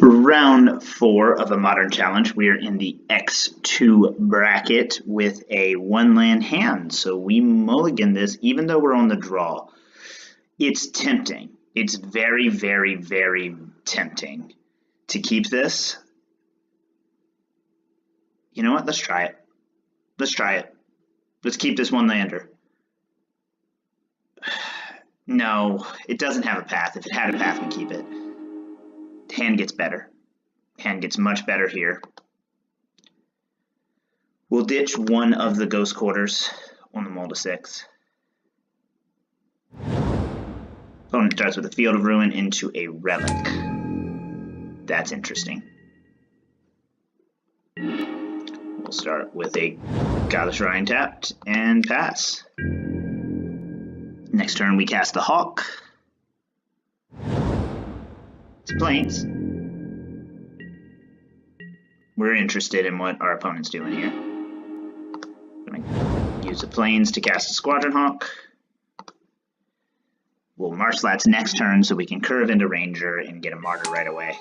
Round 4 of a Modern Challenge. We are in the X2 bracket with a 1-land hand. So we mulligan this even though we're on the draw. It's tempting. It's very, very, very tempting to keep this. You know what? Let's try it. Let's try it. Let's keep this 1-lander. No, it doesn't have a path. If it had a path, we keep it. Hand gets better. Hand gets much better here. We'll ditch one of the Ghost Quarters on the Mull to 6. Opponent starts with a Field of Ruin into a Relic. That's interesting. We'll start with a Godless Shrine tapped and pass. Next turn we cast the Hawk. It's Plains. We're interested in what our opponent's doing here. I'm going to use the Plains to cast a Squadron Hawk. We'll Marsh Flats next turn so we can curve into Ranger and get a Martyr right away.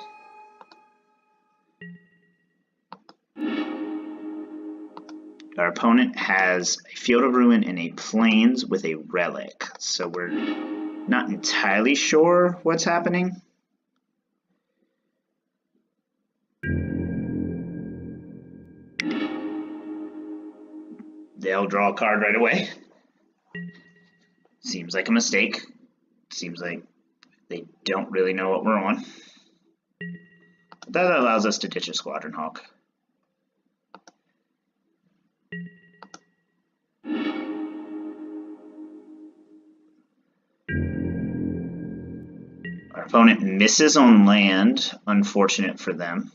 Our opponent has a Field of Ruin and a Plains with a Relic, so we're not entirely sure what's happening. They'll draw a card right away. Seems like a mistake. Seems like they don't really know what we're on. That allows us to ditch a Squadron Hawk. Our opponent misses on land, unfortunate for them.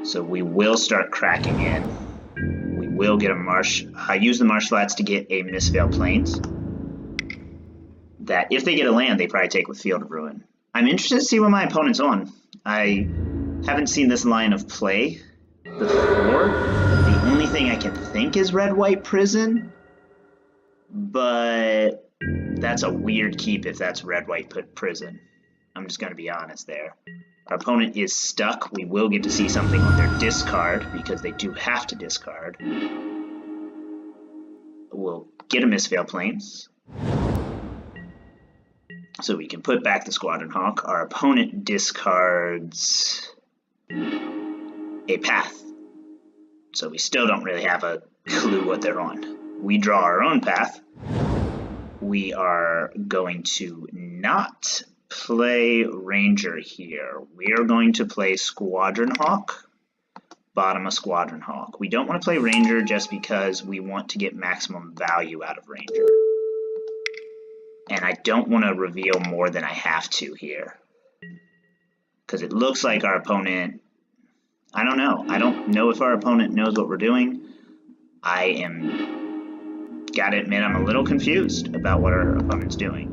So we will start cracking in. We will get a Marsh. I use the Marsh Flats to get a Mistveil Plains. That if they get a land, they probably take with Field of Ruin. I'm interested to see what my opponent's on. I haven't seen this line of play before. The only thing I can think is Red-White Prison, but that's a weird keep if that's Red-White Prison. I'm just going to be honest there. Our opponent is stuck. We will get to see something on their discard because they do have to discard. We'll get a Mistveil Plains so we can put back the Squadron Hawk. Our opponent discards a path, so we still don't really have a clue what they're on. We draw our own path. We are going to not play Ranger here. We are going to play Squadron Hawk, bottom of Squadron Hawk. We don't want to play Ranger just because we want to get maximum value out of Ranger. And I don't want to reveal more than I have to here. Because it looks like our opponent, I don't know. I don't know if our opponent knows what we're doing. Gotta admit, I'm a little confused about what our opponent's doing.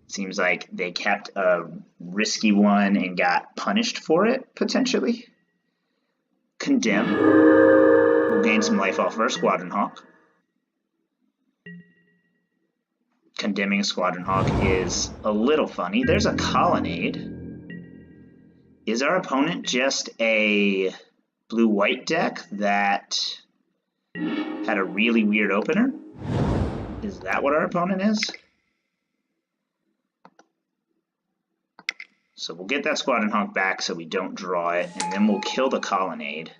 Seems like they kept a risky one and got punished for it, potentially. Condemn. We'll gain some life off of our Squadron Hawk. Condemning a Squadron Hawk is a little funny. There's a Colonnade. Is our opponent just a blue-white deck that had a really weird opener? Is that what our opponent is? So we'll get that Squadron Hawk back so we don't draw it, and then we'll kill the Colonnade.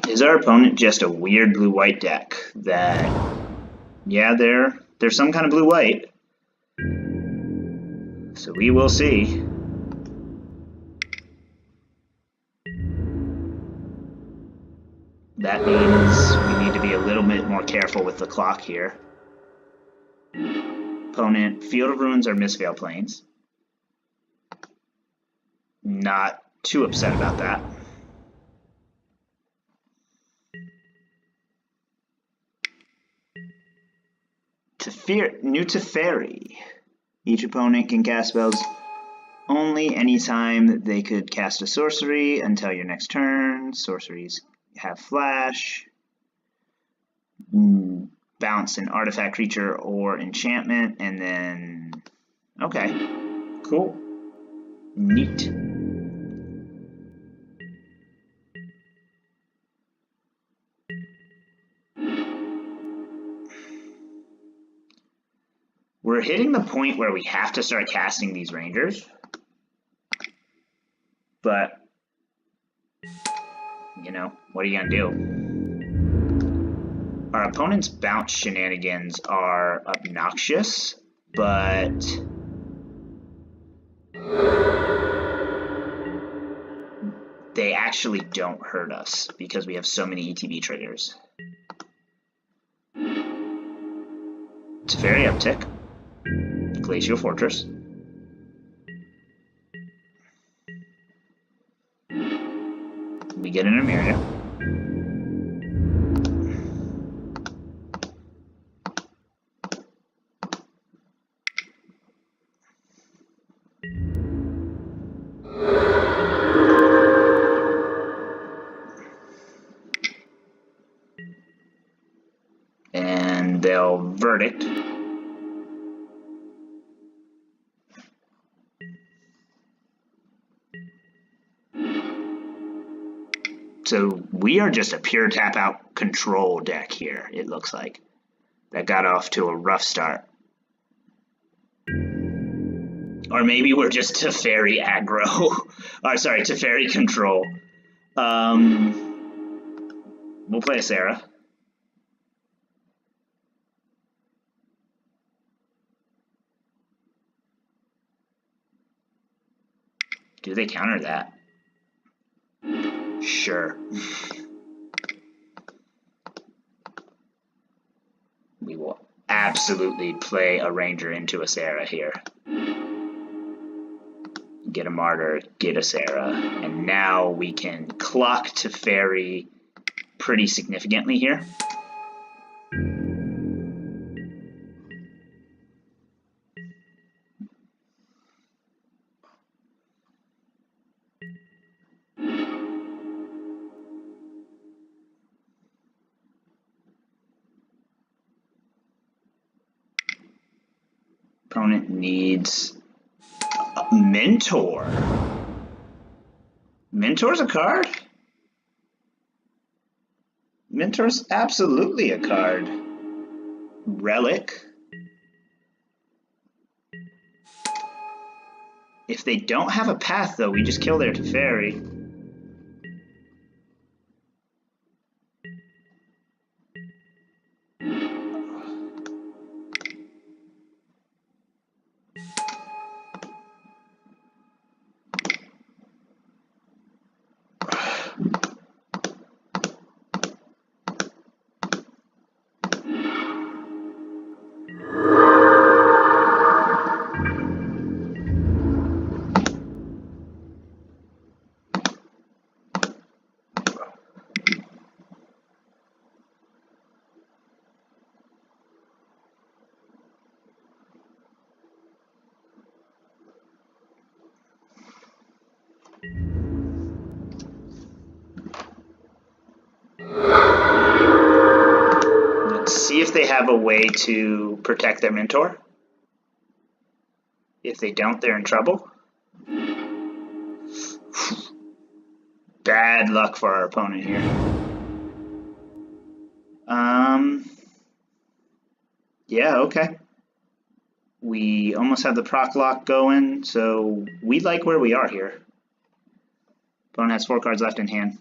Is our opponent just a weird blue-white deck that, yeah, they're some kind of blue-white. So we will see. That means we need to be a little bit more careful with the clock here. Opponent, Field of Ruins or Mistveil Plains. Not too upset about that. New Teferi. Each opponent can cast spells only anytime they could cast a sorcery until your next turn. Sorceries have flash. Bounce an artifact, creature, or enchantment, and then... Okay, cool. Neat. We're hitting the point where we have to start casting these Rangers. But, you know, what are you going to do? Our opponent's bounce shenanigans are obnoxious, but they actually don't hurt us because we have so many ETB triggers. Teferi Uptick, Glacial Fortress, we get an Emeria. And they'll Verdict. So we are just a pure tap out control deck here, it looks like. That got off to a rough start. Or maybe we're just Teferi aggro. Or sorry, Teferi control. We'll play a Serra. Do they counter that? Sure. We will absolutely play a Ranger into a Serra here. Get a Martyr, get a Serra, and now we can clock Teferi pretty significantly here. Opponent needs a Mentor. Mentor's a card? Mentor's absolutely a card. Relic. If they don't have a path, though, we just kill their Teferi. See if they have a way to protect their Mentor. If they don't, they're in trouble. Bad luck for our opponent here. Yeah, okay. We almost have the proc lock going, so we like where we are here. Opponent has 4 cards left in hand.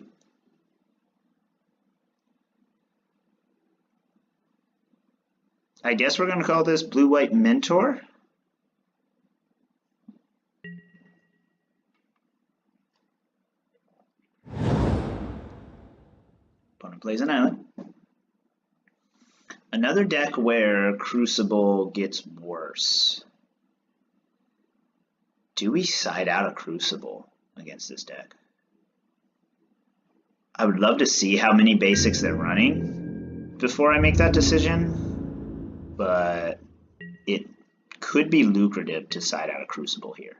I guess we're going to call this Blue-White Mentor. Opponent plays an island. Another deck where Crucible gets worse. Do we side out a Crucible against this deck? I would love to see how many basics they're running before I make that decision. But it could be lucrative to side out a Crucible here.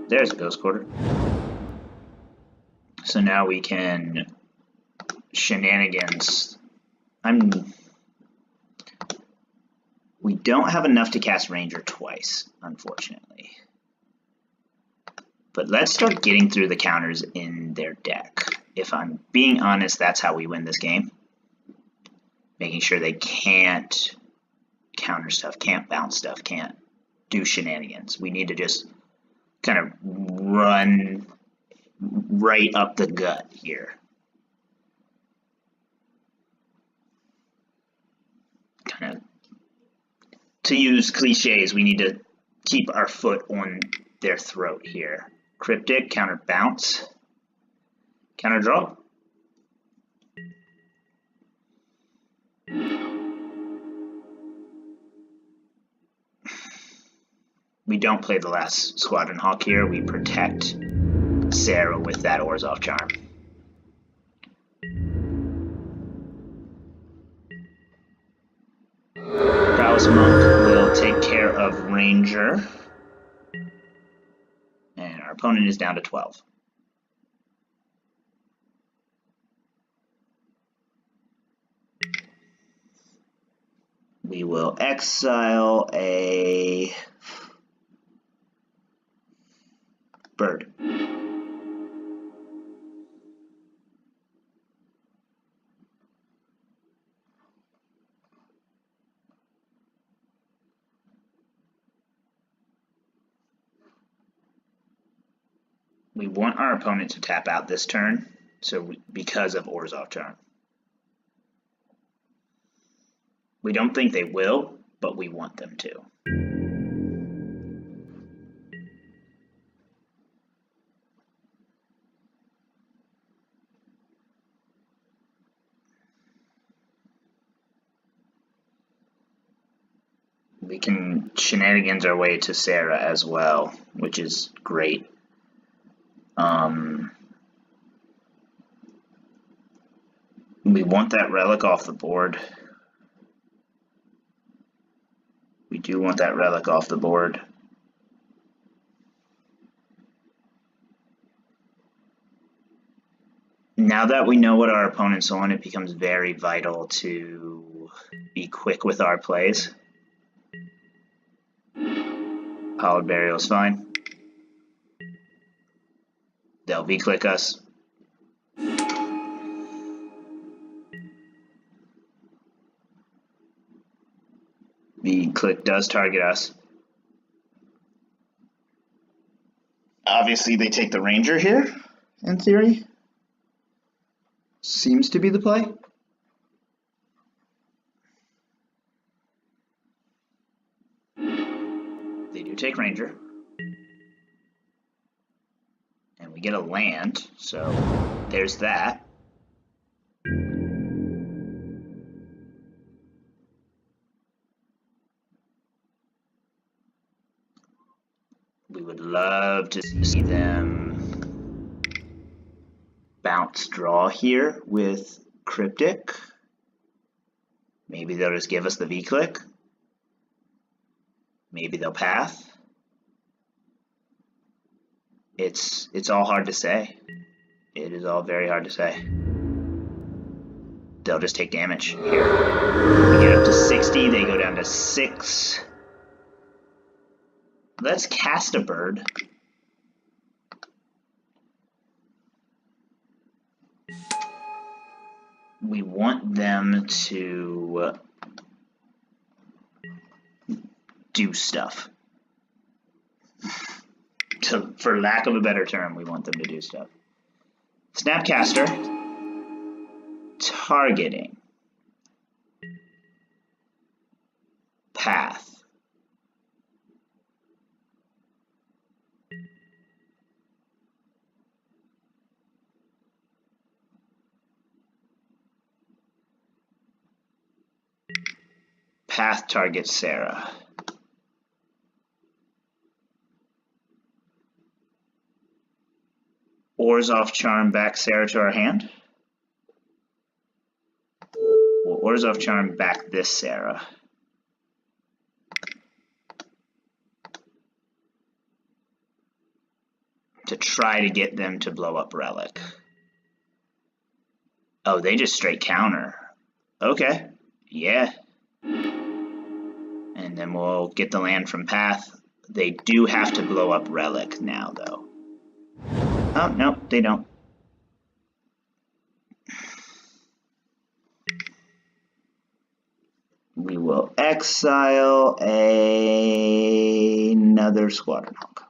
There's a Ghost Quarter. So now we can shenanigans. We don't have enough to cast Ranger twice, unfortunately. But let's start getting through the counters in their deck. If I'm being honest, that's how we win this game. Making sure they can't counter stuff, can't bounce stuff, can't do shenanigans. We need to just kind of run right up the gut here. Kind of, to use cliches, we need to keep our foot on their throat here. Cryptic, counter bounce, counter draw. We don't play the last Squadron Hawk here. We protect Serra with that Orzhov Charm. Prowess Monk will take care of Ranger. And our opponent is down to 12. We will exile a bird. We want our opponent to tap out this turn, because of Orzhov Charm. We don't think they will, but we want them to. We can shenanigans our way to Serra as well, which is great. We want that relic off the board. We do want that relic off the board. Now that we know what our opponent's on, it becomes very vital to be quick with our plays. Hallowed Burial is fine. They'll V-click us. V-click does target us. Obviously they take the Ranger here, in theory. Seems to be the play. They do take Ranger. And we get a land, so there's that. We would love to see them bounce draw here with Cryptic. Maybe they'll just give us the V-click. Maybe they'll path. It's all hard to say. It is all very hard to say. They'll just take damage here. We get up to 60, they go down to 6. Let's cast a bird. We want them to do stuff. For lack of a better term, we want them to do stuff. Snapcaster, targeting, path, path targets Serra. Orzhov Charm back Serra to our hand. We'll Orzhov Charm back this Serra. to try to get them to blow up Relic. Oh, they just straight counter. Okay, yeah. And then we'll get the land from Path. They do have to blow up Relic now, though. Oh, no, they don't. We will exile another Squadron Hawk.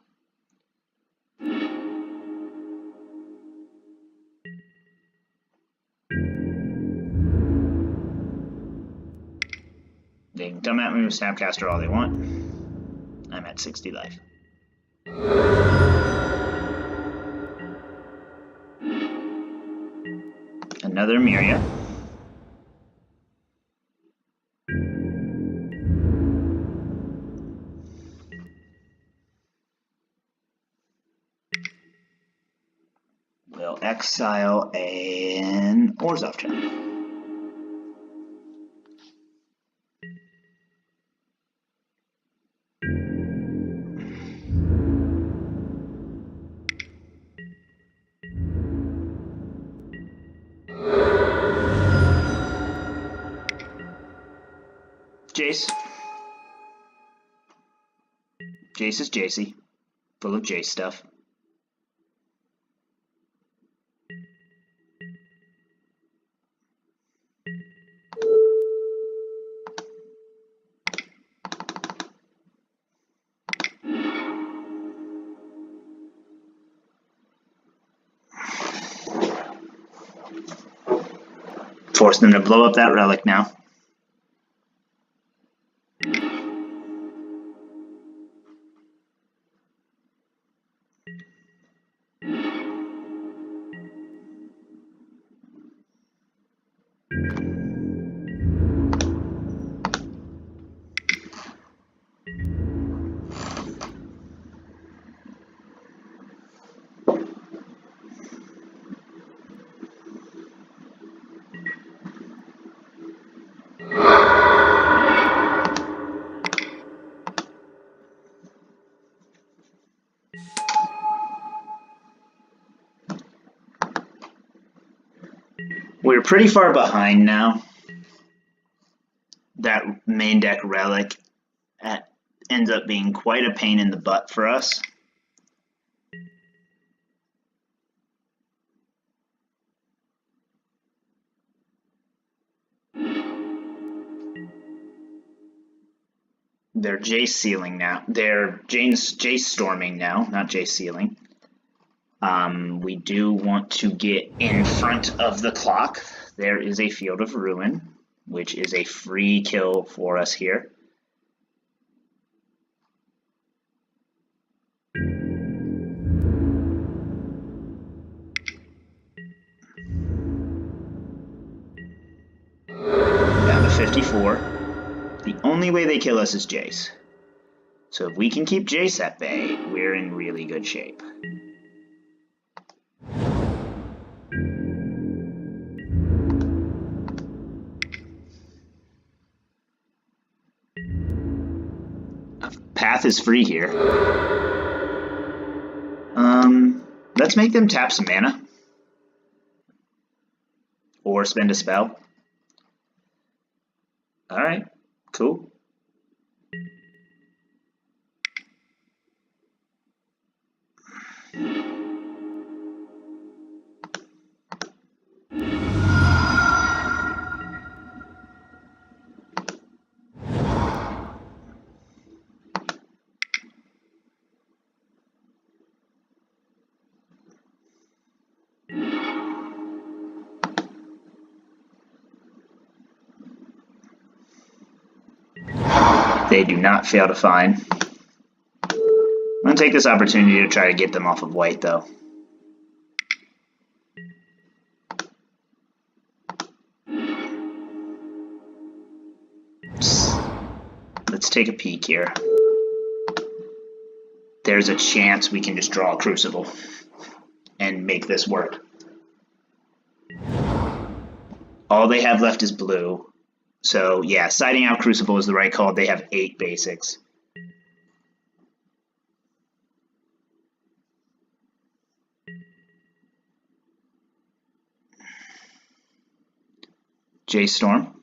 They can come at me with Snapcaster all they want. I'm at 60 life. Another Emeria. We'll exile an Orzhov Charm. Jace. Jace is Jacey. Full of Jace stuff. Force them to blow up that Relic now. We're pretty far behind now. That main deck Relic ends up being quite a pain in the butt for us. They're Jace sealing now. They're Jace storming now, not Jace sealing. We do want to get in front of the clock. There is a Field of Ruin, which is a free kill for us here. Down to 54. The only way they kill us is Jace. So if we can keep Jace at bay, we're in really good shape. Path is free here. Let's make them tap some mana. Or spend a spell. Alright, cool. They do not fail to find. I'm going to take this opportunity to try to get them off of white, though. Let's take a peek here. There's a chance we can just draw a Crucible and make this work. All they have left is blue. So, yeah, siding out Crucible is the right call. They have 8 basics. J-Storm.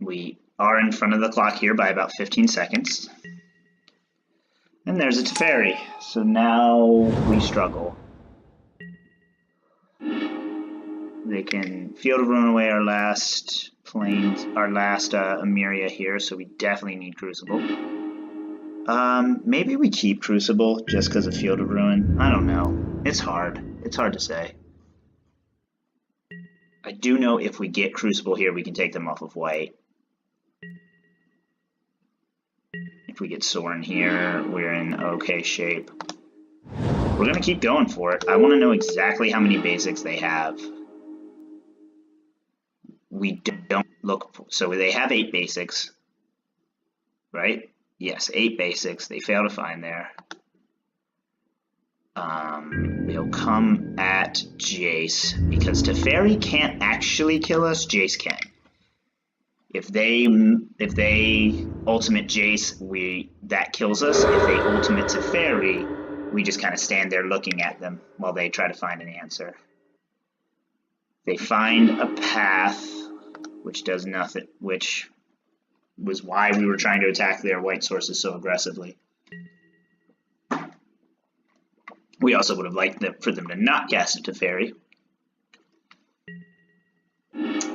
We are in front of the clock here by about 15 seconds. And there's a Teferi. So now we struggle. They can Field of Ruin away our last plains, our last Emeria here, so we definitely need Crucible. Maybe we keep Crucible just because of Field of Ruin. I don't know. It's hard. It's hard to say. I do know if we get Crucible here, we can take them off of white. If we get Sorin here, we're in okay shape. We're going to keep going for it. I want to know exactly how many basics they have. We don't look... So they have 8 basics. Right? Yes, 8 basics. They fail to find there. They'll come at Jace. Because Teferi can't actually kill us, Jace can. If they ultimate Jace, that kills us. If they ultimate Teferi, we just kind of stand there looking at them while they try to find an answer. They find a path, which does nothing, which was why we were trying to attack their white sources so aggressively. We also would have liked for them to not cast a Teferi.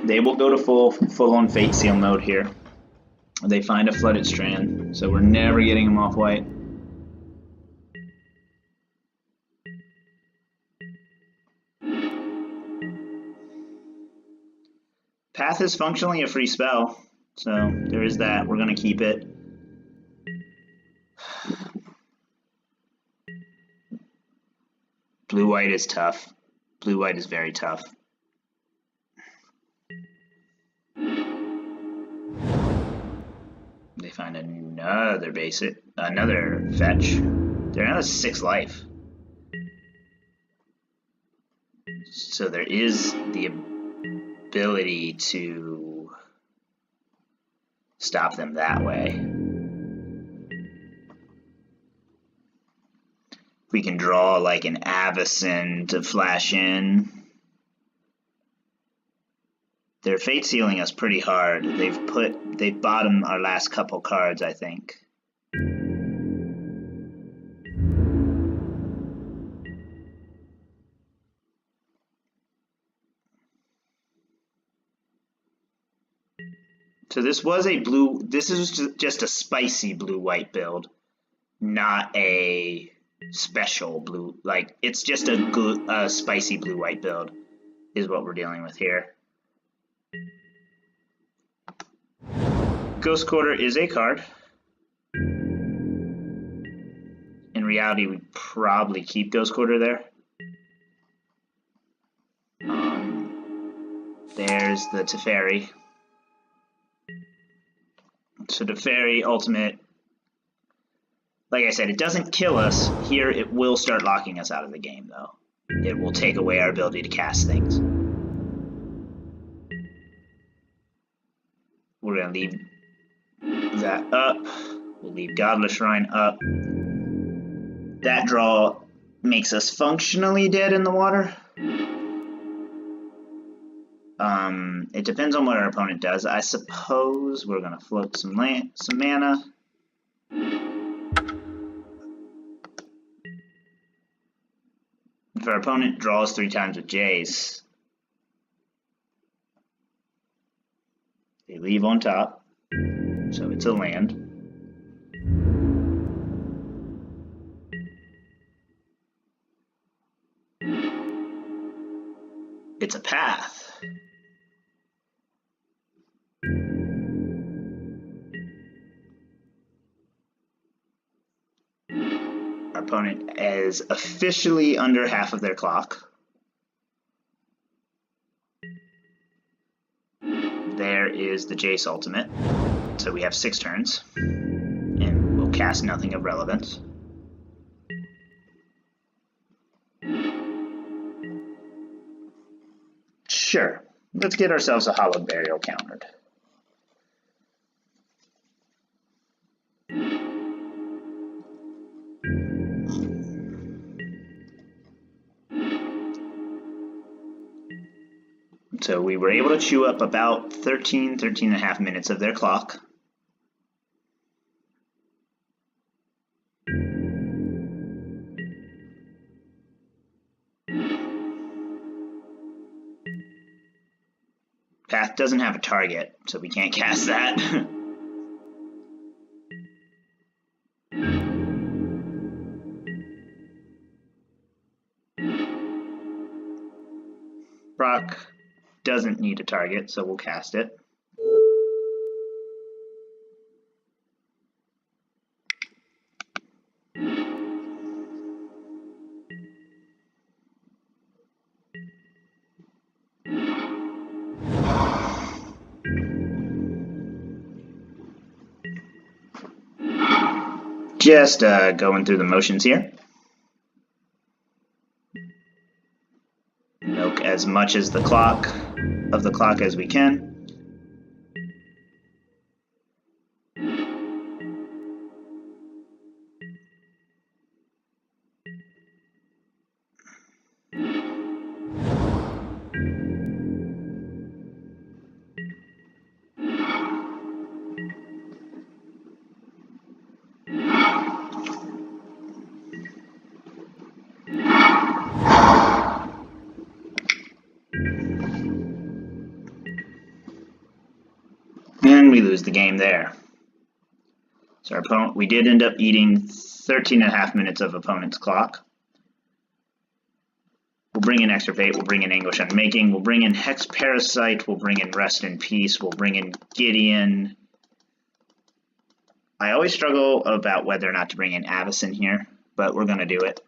They will go to full-on Fate Seal mode here. They find a Flooded Strand, so we're never getting them off white. Path is functionally a free spell, so there is that. We're going to keep it. Blue-white is tough. Blue-white is very tough. They find another basic, another fetch. They're now 6 life. So there is the ability to stop them that way. We can draw like an Avacyn to flash in. They're fate sealing us pretty hard. They've bottomed our last couple cards, I think. So this is just a spicy blue-white build, not a special blue, like it's just a spicy blue-white build is what we're dealing with here. Ghost Quarter is a card. In reality, we probably keep Ghost Quarter there. There's the Teferi. So Teferi ultimate, like I said, it doesn't kill us. Here it will start locking us out of the game though. It will take away our ability to cast things. We're going to leave that up. We'll leave Godless Shrine up. That draw makes us functionally dead in the water. It depends on what our opponent does. I suppose we're going to float some mana. If our opponent draws 3 times with Jace, they leave on top, so it's a land. It's a path. Our opponent is officially under half of their clock. There is the Jace ultimate. So we have 6 turns. And we'll cast nothing of relevance. Sure. Let's get ourselves a Hallowed Burial countered. So we were able to chew up about 13 and a half minutes of their clock. Path doesn't have a target, so we can't cast that. Proc doesn't need a target, so we'll cast it. Just going through the motions here. Milk as much as the clock as we can. And we lose the game there. So our opponent, we did end up eating 13 and a half minutes of opponent's clock. We'll bring in Extirpate, we'll bring in Anguish Unmaking, we'll bring in Hex Parasite, we'll bring in Rest in Peace, we'll bring in Gideon. I always struggle about whether or not to bring in Avacyn here, but we're going to do it.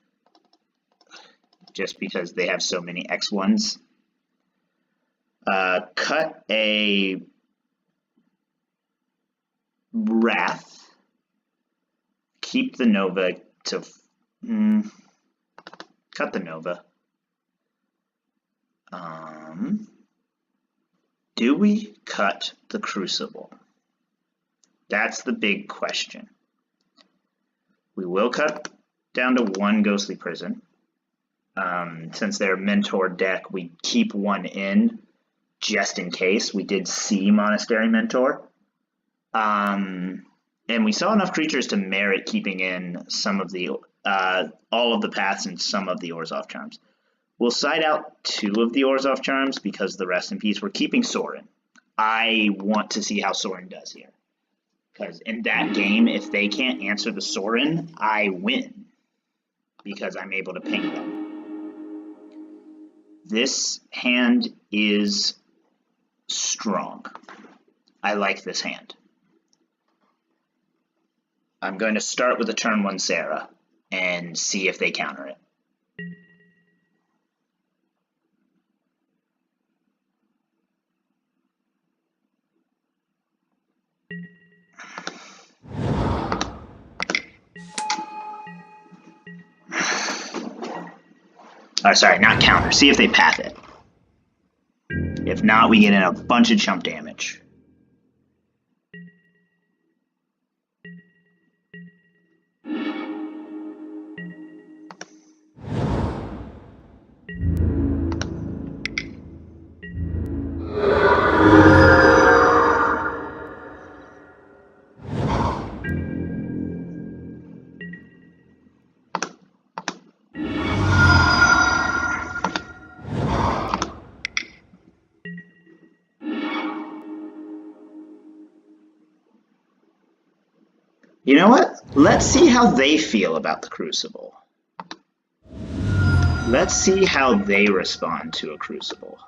Just because they have so many X1s. Cut a Wrath. Keep the Nova to... cut the Nova. Do we cut the Crucible? That's the big question. We will cut down to one Ghostly Prison. Since they're Mentor deck, we keep one in just in case. We did see Monastery Mentor. And we saw enough creatures to merit keeping in some of the all of the paths and some of the Orzhov Charms. We'll side out 2 of the Orzhov Charms because the Rest in Peace. We're keeping Sorin. I want to see how Sorin does here. Because in that game, if they can't answer the Sorin, I win. Because I'm able to ping them. This hand is strong. I like this hand. I'm going to start with a turn 1 Serra and see if they counter it. Sorry, not counter. See if they path it. If not, we get in a bunch of chump damage. You know what? Let's see how they feel about the Crucible. Let's see how they respond to a Crucible.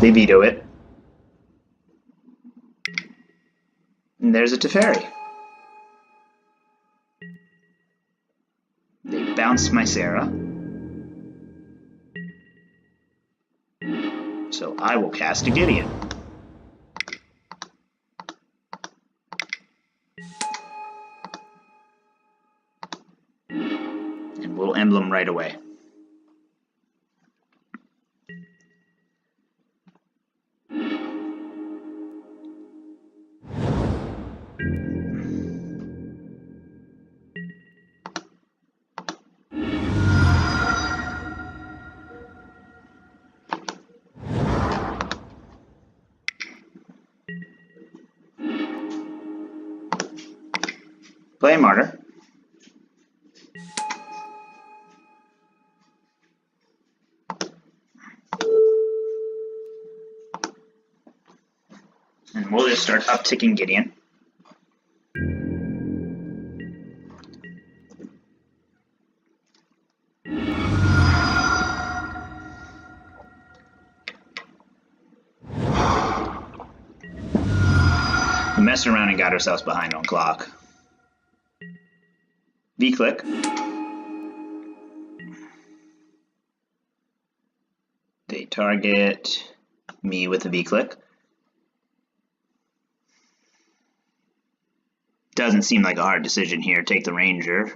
They veto it. And there's a Teferi. They bounce my Serra. So I will cast a Gideon. And we'll emblem right away. Play Martyr. And we'll just start upticking Gideon. We messed around and got ourselves behind on clock. V-click. They target me with a V-click. Doesn't seem like a hard decision here. Take the Ranger.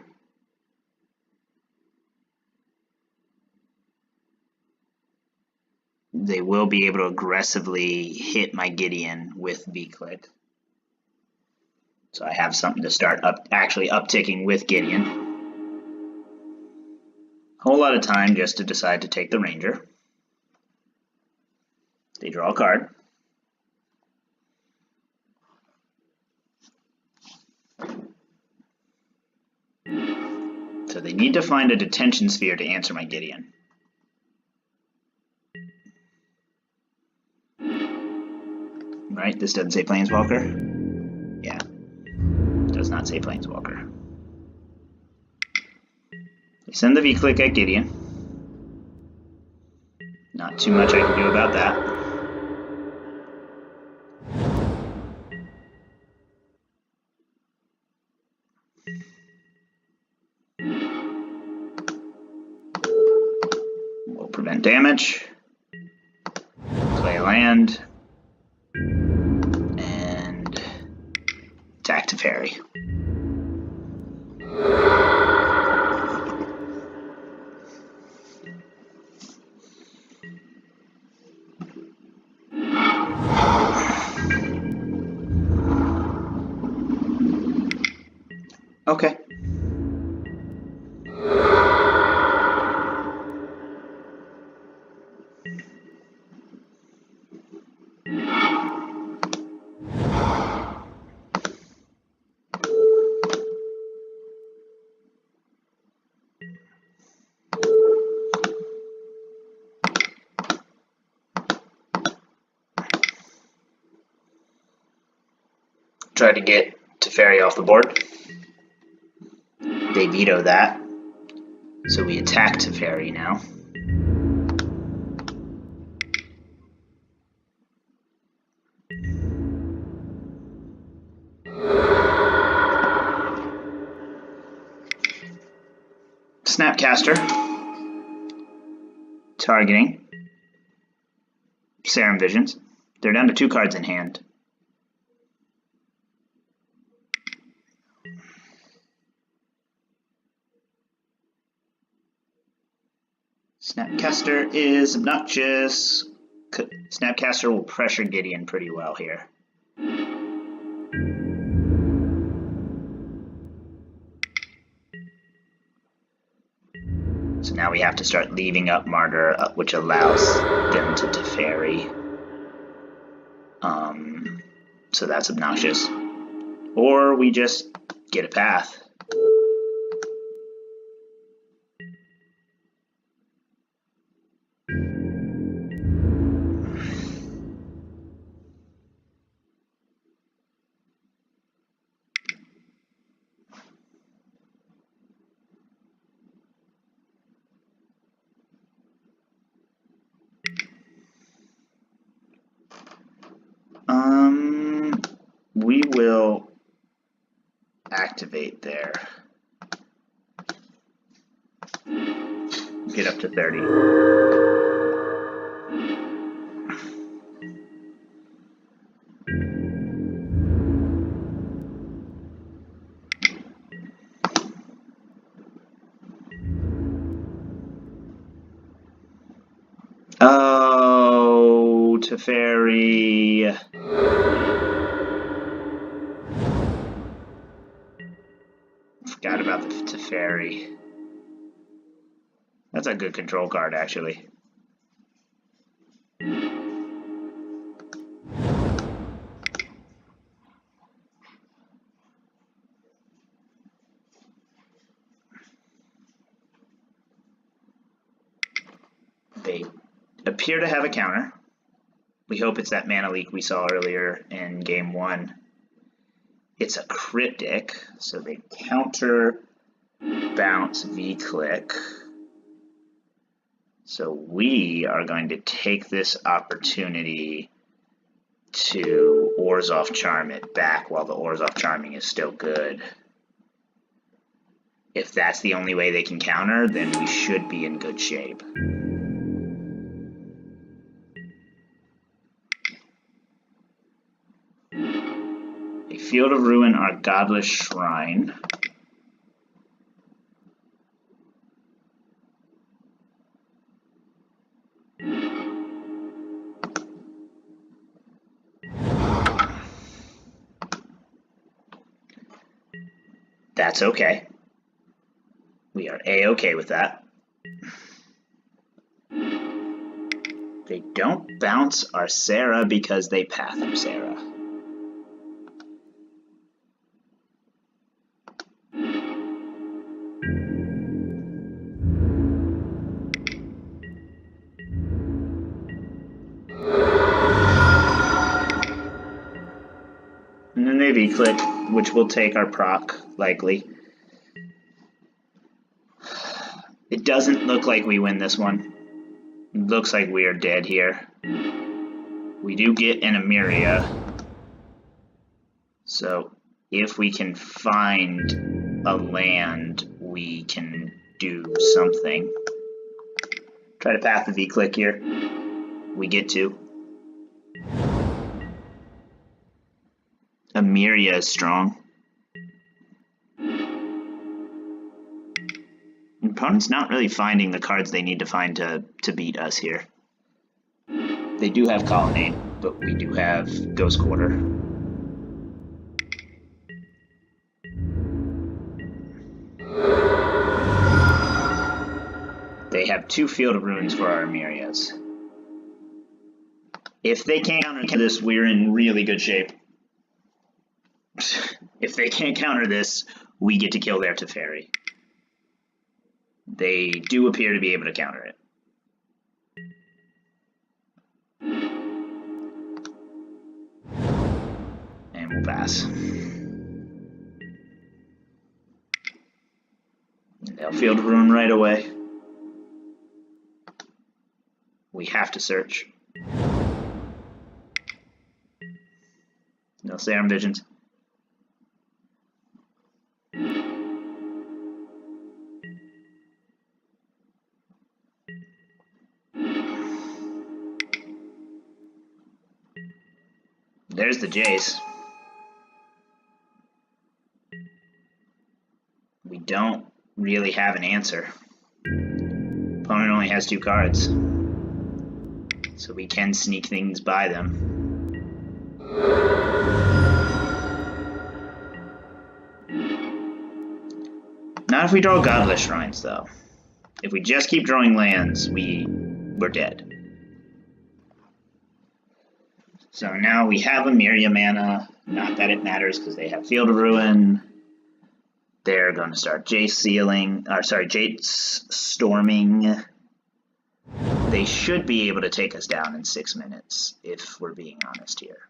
They will be able to aggressively hit my Gideon with V-click. So I have something to start actually upticking with Gideon. Whole lot of time just to decide to take the Ranger. They draw a card. So they need to find a detention sphere to answer my Gideon. Right? This doesn't say Planeswalker? Yeah. Does not say Planeswalker. They send the V-click at Gideon. Not too much I can do about that. We'll prevent damage. Play a land. And attack to Teferi. Okay. Try to get Teferi off the board. They veto that, so we attack Teferi now. Snapcaster, targeting Serum Visions. They're down to 2 cards in hand. Snapcaster is obnoxious. Snapcaster will pressure Gideon pretty well here. So now we have to start leaving up Martyr, which allows them to Teferi. So that's obnoxious. Or we just get a path. We will activate there. Get up to 30. Oh, Teferi. Forgot about the Teferi. That's a good control card, actually. appear to have a counter. We hope it's that mana leak we saw earlier in game 1. It's a cryptic, so they counter bounce V-click. So we are going to take this opportunity to Orzhov Charm it back while the Orzhov Charming is still good. If that's the only way they can counter, then we should be in good shape. A Field of Ruin our Godless Shrine. That's okay. We are A-okay with that. They don't bounce our Serra because they path our Serra. And then they V-click, which will take our proc, likely. It doesn't look like we win this one. It looks like we are dead here. We do get an Emeria. So if we can find a land, we can do something. Try to path the V-click here. We get to. Emeria is strong. Opponent's not really finding the cards they need to find to beat us here. They do have Colonnade, but we do have Ghost Quarter. They have 2 Field of Ruins for our Emerias. If they can't counter this, we're in really good shape. If they can't counter this, we get to kill their Teferi. They do appear to be able to counter it. And we'll pass. They'll Field of Ruin right away. We have to search. No Serum Visions. There's the Jace. We don't really have an answer. Opponent only has 2 cards. So we can sneak things by them. Not if we draw Godless Shrines, though. If we just keep drawing lands, we're dead. So now we have Emeria mana. Not that it matters because they have Field of Ruin. They're going to start Jace Storming. They should be able to take us down in 6 minutes, if we're being honest here.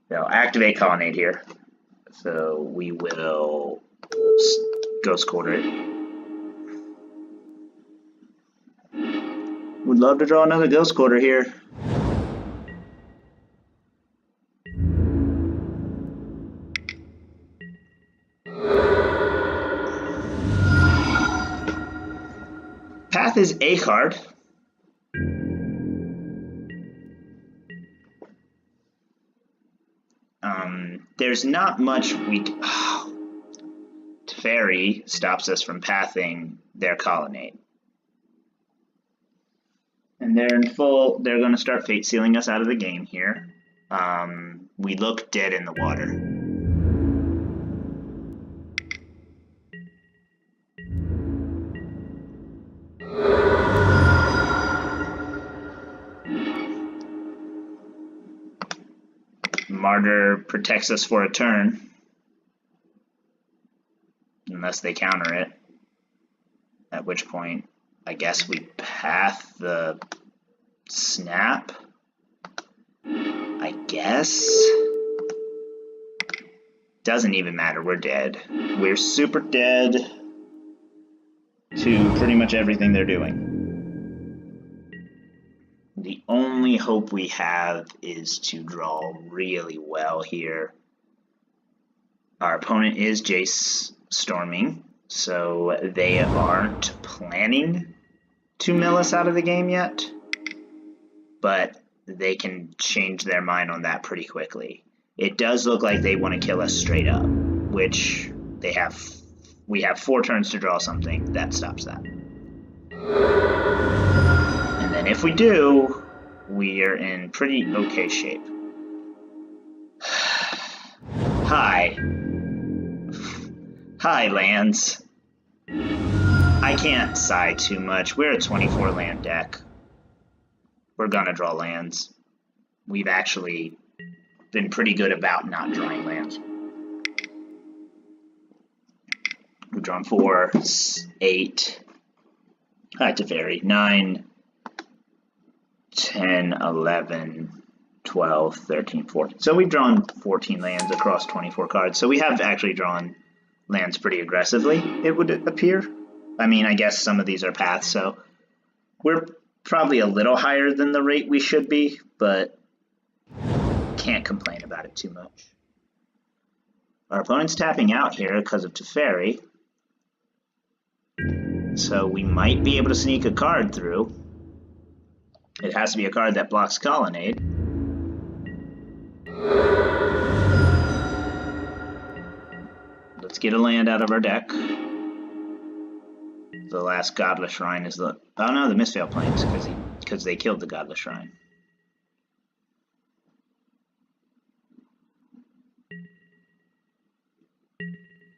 They'll activate Colonnade here. So we will Ghost Quarter it. Would love to draw another Ghost Quarter here. Path is a card. There's not much we can... Teferi stops us from pathing their Colonnade. And they're in full... They're going to start Fate Sealing us out of the game here. We look dead in the water. Martyr protects us for a turn, unless they counter it, at which point I guess we path the snap. I guess. Doesn't even matter, we're dead. We're super dead to pretty much everything they're doing. The only hope we have is to draw really well here. Our opponent is Jace storming, so they aren't planning to mill us out of the game yet, but they can change their mind on that pretty quickly. It does look like they want to kill us straight up, which they have. We have 4 turns to draw something that stops that. And then if we do, we are in pretty okay shape. Hi, lands. I can't sigh too much. We're a 24 land deck. We're gonna draw lands. We've actually been pretty good about not drawing lands. We've drawn 4, 8, to vary, 9, 10, 11, 12, 13, 14. So we've drawn 14 lands across 24 cards. So we have actually drawn lands pretty aggressively, it would appear. I mean, I guess some of these are paths, so we're probably a little higher than the rate we should be, but can't complain about it too much. Our opponent's tapping out here because of Teferi, so we might be able to sneak a card through. It has to be a card that blocks Colonnade. Let's get a land out of our deck. The last Godless Shrine is the... Oh no, the Mistveil Plains, because they killed the Godless Shrine.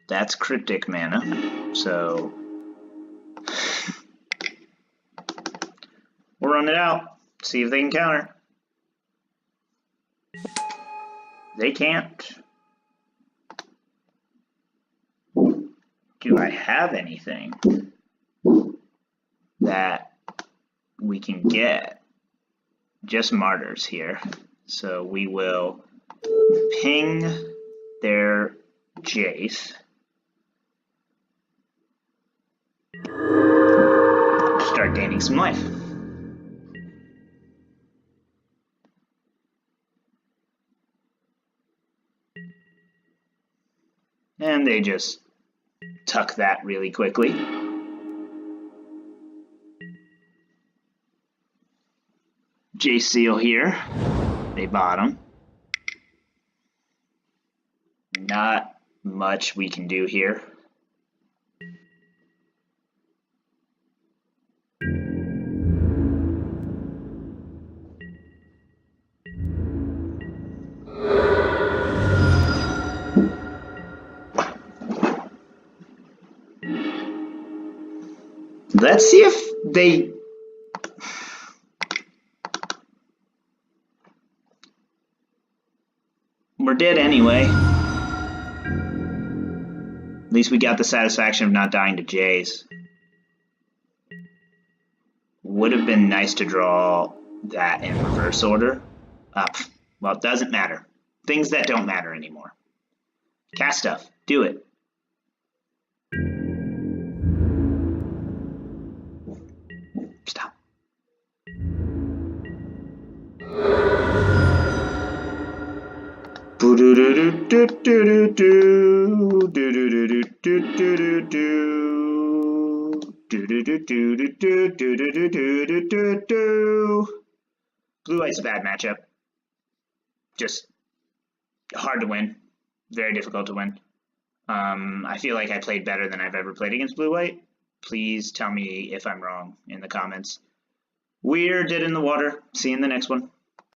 That's cryptic mana, so... we'll run it out, see if they can counter. They can't. Do I have anything that we can get? Just martyrs here. So we will ping their Jace. Start gaining some life. And they just tuck that really quickly. Jace Seal here. They bottom. Not much we can do here. Let's see if they... We're dead anyway. At least we got the satisfaction of not dying to Jays. Would have been nice to draw that in reverse order. Well, it doesn't matter. Things that don't matter anymore. Cast stuff. Do it. Stop. Blue-white's a bad matchup. Just hard to win. Very difficult to win. I feel like I played better than I've ever played against blue-white. Please tell me if I'm wrong in the comments. We're dead in the water. See you in the next one.